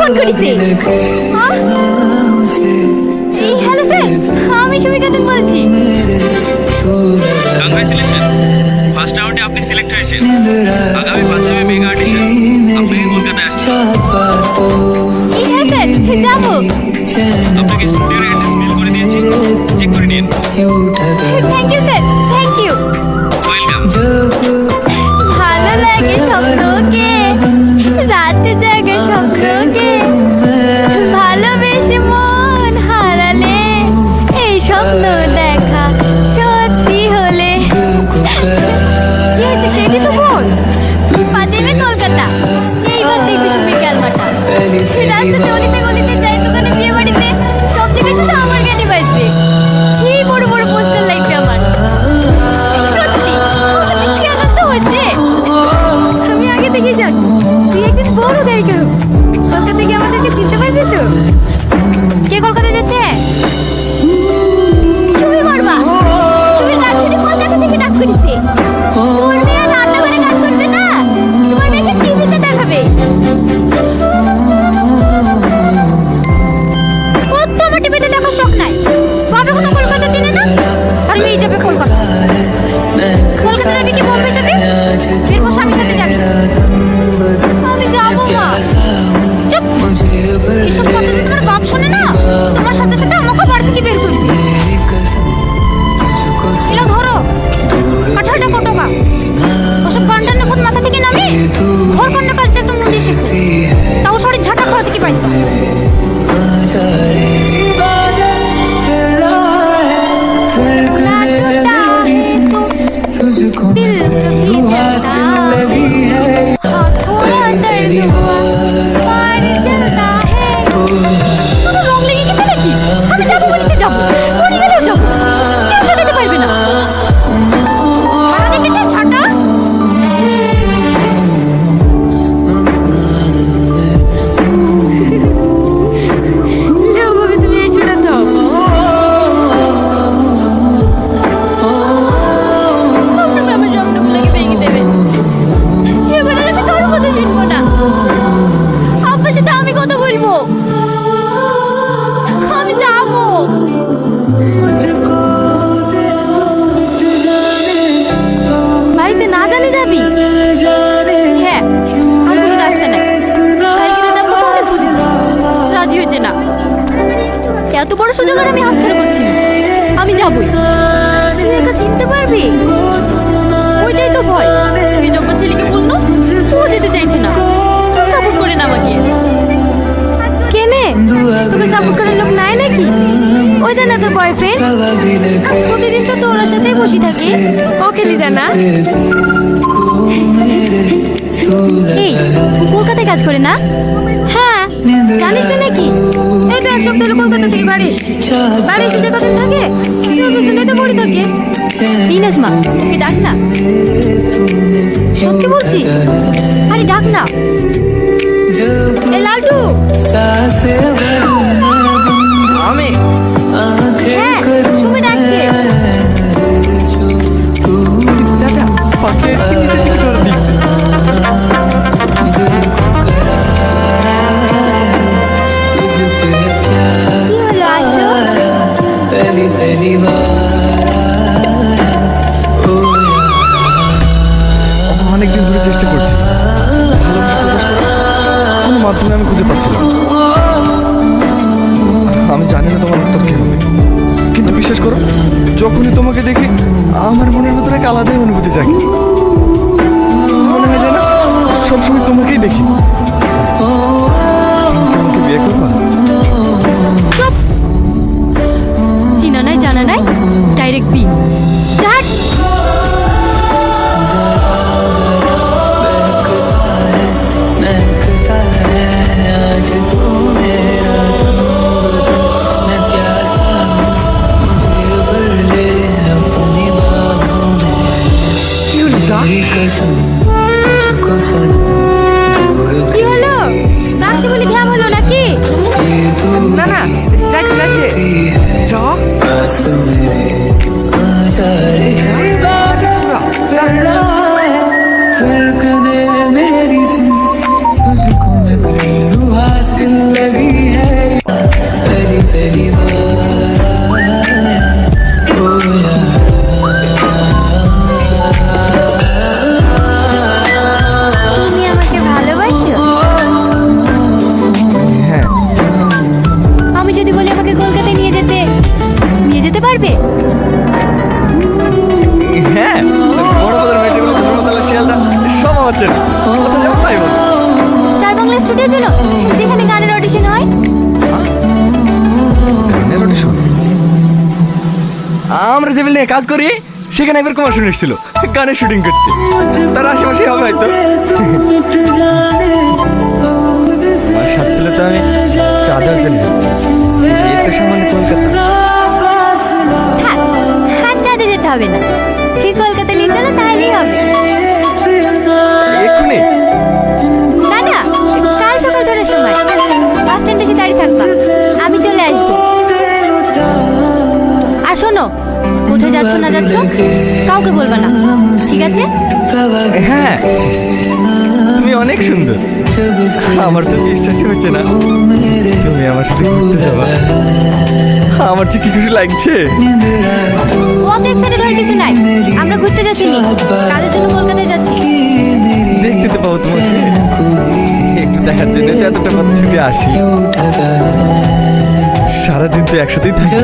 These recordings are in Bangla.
ফোন করেছে। এই হ্যালো ফ্রেন্ড, আমি সুমি খাতুন বলছি। কংগ্রেচুলেশন, ফার্স্ট রাউন্ডে আপনি সিলেক্ট হয়েছেন। আগামী 5 মে মেগা অডিশন আপনাকে কলকাতায় আসছে। এই হ্যাঁ স্যার, যাবো। আপনাকে স্টুডিওর অ্যাড্রেস মেল করে দিয়েছি, চেক করে নিন। Thank you sir, thank you. Welcome. ভালো লাগে স্বপ্নকে, রাতে জাগে স্বপ্নকে, ভালোবেসে মন হারালে এই স্বপ্ন দেখা সত্যি হলে। কি হয়েছে সেটি তো বল। 5 মে কলকাতা, এইবার দেখবি তুমি ক্যালমাটা। রাস্তাতে গলিতে গলিতে যাই, দোকানে বিয়ে বাড়িতে, সব জায়গায় শুধু আমার গানই বাজবে। কি বড় বড় পোস্টার লাগবে আমার। সত্যি কলকাতায় কি আনন্দ হচ্ছে, আমি আগে থেকে জানি তুই একদিন বড় গায়িকা হবি। কলকাতা গিয়ে আমাদেরকে চিনতে পারবি তো? কে কলকাতা যাচ্ছে? সুমি বর্মা। সুমির গান শুনে কলকাতা থেকে ডাক করেছে। তোর মেয়ে রান্নাঘরে গান করবে না, তোমার মেয়েকে টিভিতে দেখাবে। ও তো আমার টিভিতে দেখার শখ নাই। বাবা কোনো কলকাতা চেনে না, আর মেয়ে যাবে কলকাতা। কলকাতা যাবি কি বোম্বে যাবি? এরপর স্বামীর সাথে যাবি। আমি যাবো মা। চুপ। এসব কথা যদি তোমার বাপ শোনে না, তোমার সাথে সাথে আমাকে বাড়ি থেকে বের করবি। এলা ধরো, 18টা পটকা। ওসব গান্ডার নকুট মাথা থেকে নামে ঘর কন্যা কালচার একটু মন দিয়ে শেখো। তাও শরীর ঝাঁটা খাওয়া থেকে পাইবা। दिल कभी जलता है, थोड़ा दर्द हुआ पार चलता है। তোর রং লেগে গেছে নাকি? আমি যাবো বলেছি যাবো, মরে গেলেও যাবো। কেউ ঠেকাতে পারবে না। ছাটা দেখেছে ছাটা? না ভাবে তুমি এই ছুটা দাও। আমার জন্মগুলোকে ভেঙে দেবে। এবার আর আমি কারোর কথা শুনবো না। আপনার সাথে আমি কথা বলবো। আমি যাবো। বাড়িতে না জানি যাবি? হ্যাঁ, আর কোনো রাস্তা নাই। সাইকেলের দাম কত অনেক বুঝেছি, রাজি হয়েছে না। এত বড় সুযোগ আর আমি হাতছাড়া করছি না। আমি যাবই। তুই একা চিনতে পারবি? ওইটাই তো ভয়। এই জব্বা ছেলেকে বললো, ও যেতে চাইছে না। সাপোর্ট করে না আমাকে। কেনে তোকে সাপোর্ট করার লোক নাই নাকি? ওইটা না তোর বয়ফ্রেন্ড। প্রতিদিন তো তোর সাথেই বসে থাকি, ওকে দিদা না। এই কলকাতায় কাজ করে না? হ্যাঁ, জানিস না নাকি? এই তো 1 সপ্তাহ হলো কলকাতা থেকে বাড়ি এসেছি। বাড়ি এসে যে কদিন থাকে, তোর পেছনে তো পড়ে থাকে। দিনাজ মা, ওকে ডাক না। সত্যি বলছি, আরে ডাক না। এ লালটু। আমি হ্যাঁ, সুমি ডাকছে। চাচা পাখি কি হলো আসো? অনেকদিন ধরে চেষ্টা করছি, কোনো মাধ্যমে আমি খুঁজে পাচ্ছিলাম। আমি জানি না তোমার উত্তর কি হবে, কিন্তু বিশ্বাস করো, যখনই তোমাকে দেখি আমার মনের ভিতরে এক আলাদাই অনুভূতি জাগে। মনে হয় যেন সবসময় তোমাকেই দেখি। আমাকে বিয়ে করবা? চুপ। চিনা নাই জানা নাই, ডাইরেক্ট বি। ধ্যাৎ। কি হলো? ডাকছি বলে ঘ্যাম হলো নাকি? না না, যাচ্ছে যাচ্ছে। এখানে গানের অডিশন হয়? গানের audition? আমরা যে বিল্ডিংয়ে কাজ করি সেখানে একবার কুমার শুনে এসেছিল গানের শুটিং করতে। তার আশেপাশে হবে হয়তো। আর সাথে পেলে তো আমি চাঁদাও চলে যাবো। বিয়েতে সামান্য কলকাতা। হ্যাঁ, হাত চাঁদে যেতে হবে না, এই কলকাতা নিয়ে চলো তাহলেই হবে। এক্ষুনি? না না, কাল সকাল ধরার সময় বাস স্ট্যান্ডে এসে দাঁড়িয়ে থাকবা, আমি চলে আসবো। আর শোনো, কোথায় যাচ্ছ না যাচ্ছ কাউকে বলবা না, ঠিক আছে? হ্যাঁ, তুমি অনেক সুন্দর। আমার তো বিশ্বাসই হচ্ছে না তুমি আমার সাথে ঘুরতে যাবা। আমার যে কি খুশি লাগছে। অত এক্সাইটেড হওয়ার কিছু নাই, আমরা ঘুরতে যাচ্ছি নি, কাজের জন্য কলকাতায় যাচ্ছি। দেখতে তো পাবো তোমাকে, একটু দেখার জন্য তো এতটা পথ ছুটে আসি। সারাদিন তো একসাথেই থাকবো।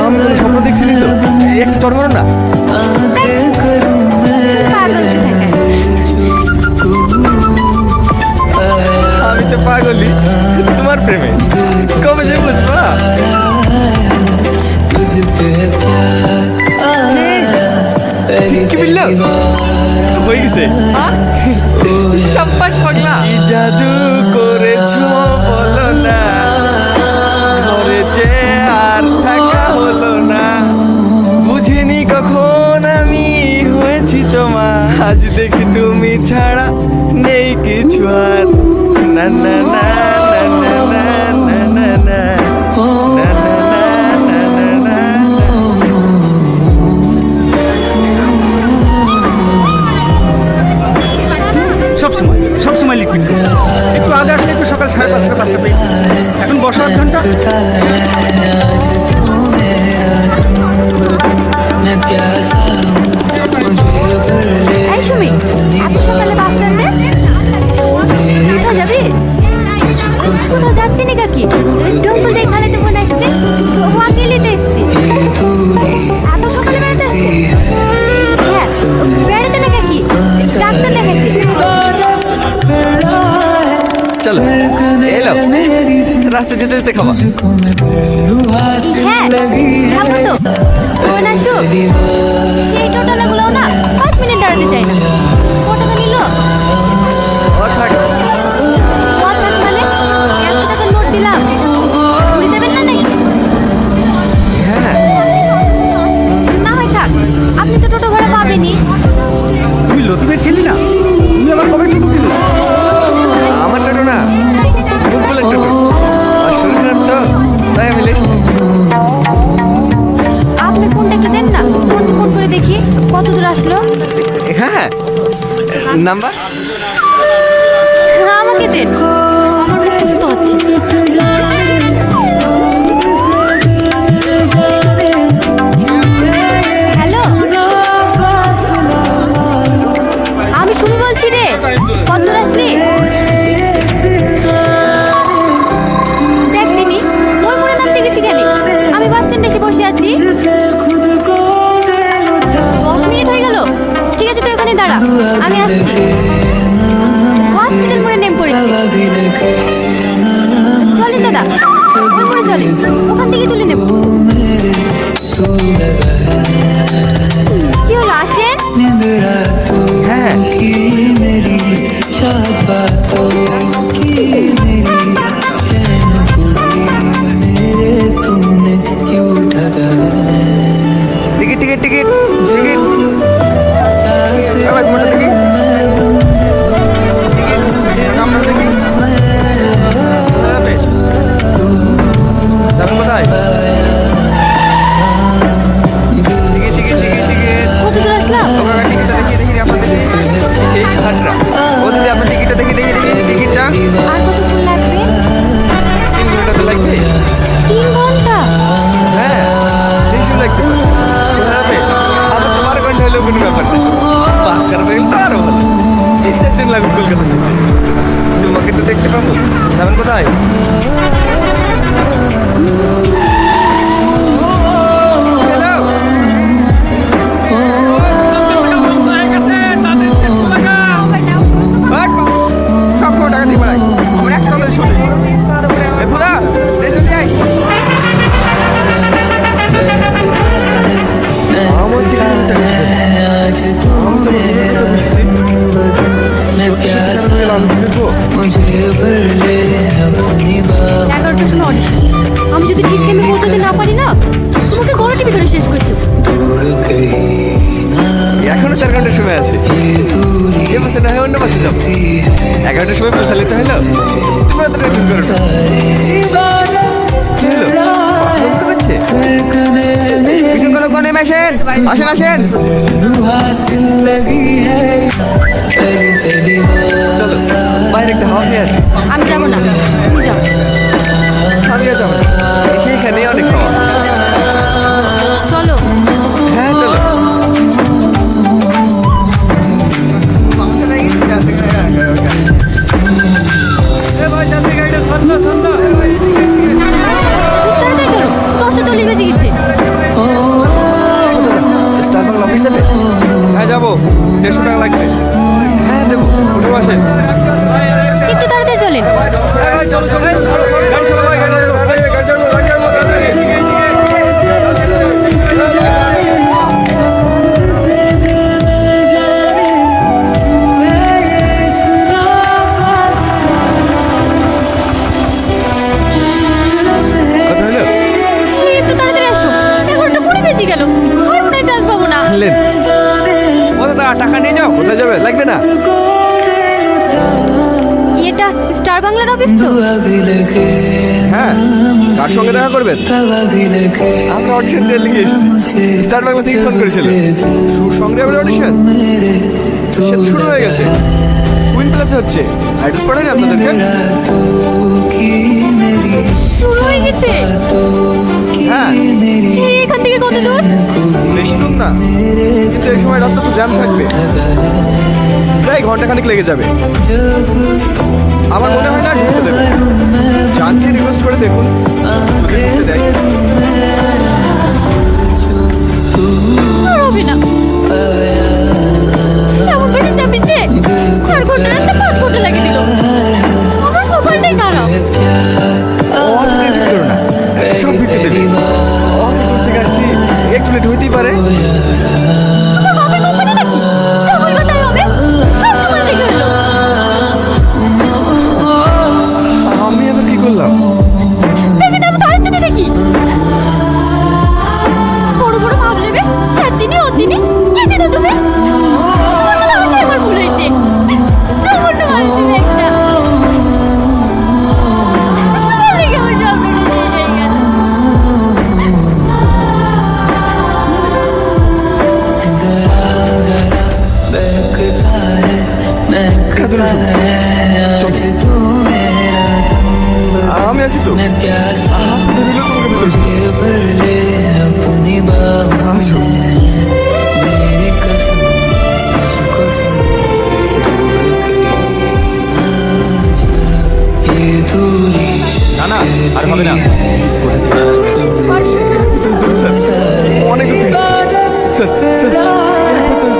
আমি কোনো স্বপ্ন দেখছিলি তো, একটু চট করো না। পাগল কোথাকার। আমি তো পাগলি তোমার প্রেমে, কবে যে বুঝবা। কি বললো? হয়ে গেছে। চাম্পাস পাগলা, কি জাদু করেছো বলো না, ঘরে যে আর থাকা হলো না। বুঝিনি কখন আমি হয়েছি তোমার, আজ দেখি তুমি ছাড়া নেই কিছু আর। না না না না না না না না না না না না। সব সময় লিকুইড একটু আগে আসলে একটু সকাল 5:30 বাজতে পেয়ে এখন বসা 8 ঘন্টা। এই সুমি, এত সকালে বাস স্ট্যান্ডে কোথাও যাবি? কোথাও যাচ্ছি না কাকি, ডঙ্গল দিয়ে খালাতে ফোন আসছে, ওয়াকে নিতে এসছি। এত সকালে বেড়াতে আসছি? হ্যাঁ, বেড়াতে না কাকি, ডাক্তার দেখাচ্ছি। চলো এলো, রাস্তা যেতে যেতে খাবা। হ্যাঁ, যাবো তো। ফোন আসো, এই টোটালাগুলো না 5 মিনিট দাঁড়াতে চাই না। কত টাকা নিল? ও থাক। কত মানে 100 টাকার নোট দিলাম, ঘুরে দেবেন না নাকি? হ্যাঁ, না হয় থাক, আপনি তো টোটো ভাড়া পাবেনই। তুমি লতিফের ছিলি না? তুমি আবার কবে টোটো কিনলে? আমার টোটো না, মুকুলের টোটো। আর শরীর খারাপ তো, তাই আমি লেখছি। আপনি ফোনটা একটু দেন না, ফোনকে ফোন করে দেখি কত দূর আসলো। হ্যাঁ, নাম্বার আমাকে দেন, আমার মুখস্থ হচ্ছে। হ্যালো, আমি সুমি বলছি রে, কত দূর আসলি? দেখ দিনি, মোর মনে নামতে গেছি কেন? আমি বাস স্ট্যান্ডে এসে বসে আছি। 10 মিনিট হয়ে গেল। ঠিক আছে, তুই ওখানে দাঁড়া, আমি আসছি। হসপিটাল মোড়ে নেমে পড়েছি। চলেন দাদা, ওই মোড়ে চলেন, ওখান থেকে তুলে নেব। কি হলো, আসেন? হ্যাঁ, টিকিট টিকিট টিকিট টিকিট। এবার মোটা টিকিট। নাম্বার দেখি। যাবেন কোথায়? Ticket ticket ticket ticket. কত দূর আসলাম? আপনার টিকিটটা দেখিয়ে দেখি আপনার এই ঘাটটা। ও দিদি আপনার টিকিটটা দেখি দেখি দেখি টিকিটটা। আর কতক্ষণ লাগবে? 3 ঘন্টা তো লাগবে। 3 ঘন্টা? হ্যাঁ, বেশি লাগতে পারে। যাবে, আমার তো 12 ঘন্টা হলেও কোনো ব্যাপার না। পাস করা থাকলে তো আরো ভালো। এই 4 দিন লাগবে কলকাতা যেতে। তোমাকে তো দেখতে পাবো। যাবেন কোথায়? হ্যালো। সব টাকা দিয়ে বেড়াই। 11টার সময় অডিশন। আমি যদি ঠিক টাইমে পৌঁছাতে না পারি না, তোমাকে গলাটি ভিতরে শেষ করে দেবো। এখনো 4 ঘন্টার সময় আছে। এ বাসে না হয় অন্য বাসে যাবো। 11টার সময় পৌঁছালে তো হলো। তোমরা তো টেনশন করো না। কি হলো? বাস বন্ধ করছে? পিছন কোনো কোণে মেশেন। আসেন আসেন। চলো বাইরে একটা হাওয়া খেয়ে আসি। আমি যাবো না, তুমি যাও। আমিও যাবো না। এখানে অনেক খাওয়া। চলো। হ্যাঁ চলো। তাড়াতাড়ি চলো, 10টা 40 বেজে গেছে। স্টার বাংলা অফিস যাবে? হ্যাঁ যাবো। 150 টাকা লাগবে। হ্যাঁ দেবো। উঠে আসেন। একটু তাড়াতাড়ি চলেন। চলো চলো গাড়ি চলো ভাই, গাড়ি চলো, গাড়ি চলো, গাড়ি চলো, গাড়ি কথা হলো? তুই একটু তাড়াতাড়ি আসো, 11টা 20 বেজে গেল। আর মনে হয় কাজ পাবো না। লেন কত টাকা নিয়ে যাও। কোথায় যাবে? লাগবে না। এটা স্টার বাংলার অফিস তো? হ্যাঁ কার সঙ্গে দেখা করবেন? আমরা অডিশন দিয়ে লিখে এসেছি। স্টার বাংলা থেকে ফোন করেছিলেন। সুসংগ্রামের অডিশন সে তো শুরু হয়ে গেছে। কুইন প্লাসে হচ্ছে। আইডস পড়েনি আপনাদেরকে? শুরু হয়ে গেছে? হ্যাঁ এখান থেকে কত দূর? বেশি দূর না, কিন্তু এই সময় রাস্তা তো জ্যাম থাকবে। প্রায় ঘন্টাখানিক লেগে যাবে। আমার মনে হয় না ঢুকতে দেবে। জানকে রিকোয়েস্ট করে দেখুন যদি ঢুকতে দেয়। আর হবে না। এমন বেশি চাপিয়েছে, 4 ঘন্টা রাস্তা 5 ঘন্টা লাগিয়ে দিল। আমার কপালটাই খারাপ। অত টেনশন করো না, সব ঢুকতে দেবে। অত দূর থেকে আসছি, একটু লেট হইতেই পারে। তোমার বাবার কোম্পানি নাকি? ডাবল ঘন্টায় হবে? সব তোমার লেগে হলো। আমি আবার কি করলাম? প্যাকেট আমি তো আসছি দেখি। বড় বড় ভাব নেবে, হ্যাঁ চিনি ও চিনি, কি চিনো তুমি? তোমার সাথে আমার একবার ভুল হয়েছে। সামান্য মারিতে একটা। তোমার লেগে আমার জবটা শেষ হয়ে গেল। কাঁদুন শুনো। চল। আমি আছি তো। আসো। না না আর হবে না। অনেক দূর থেকে এসেছি। স্যার, স্যার,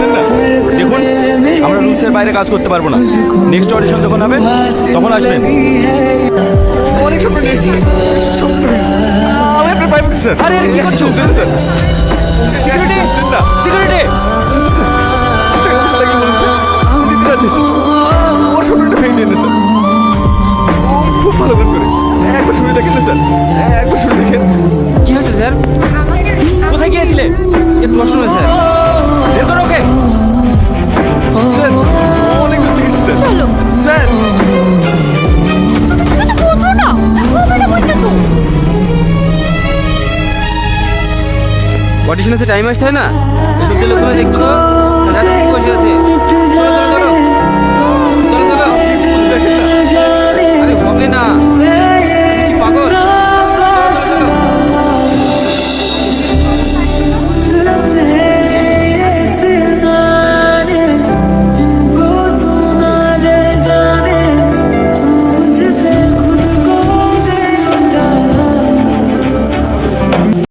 দেন না। দেখুন আমরা রুলসের বাইরে কাজ করতে পারবো না। নেক্সট অডিশন যখন হবে তখন আসবেন। অনেক স্বপ্ন নিয়ে এসেছি। স্বপ্ন। আমি আপনার পাইব স্যার। আরে কি করছো? দেন স্যার। সিকিউরিটি দেন না। সিকিউরিটি আমি দিতে আছি। ওর স্বপ্নটা ভেঙে দিন না স্যার। ও খুব ভালো কাজ করে। একবার শুনে দেখেন না স্যার। একবার শুনে দেখেন। কি হয়েছে স্যার? কোথায় গিয়েছিলে? একটু অসুবিধা স্যার। বের করো ওকে। স্যার অনেক দূর থেকে এসেছি স্যার। চলো। স্যার তুমি তো বোঝো না, ওটা বলছে তো। অডিশনে টাইম আসতে হয় না? এসব ছেলে তোমরা দেখছো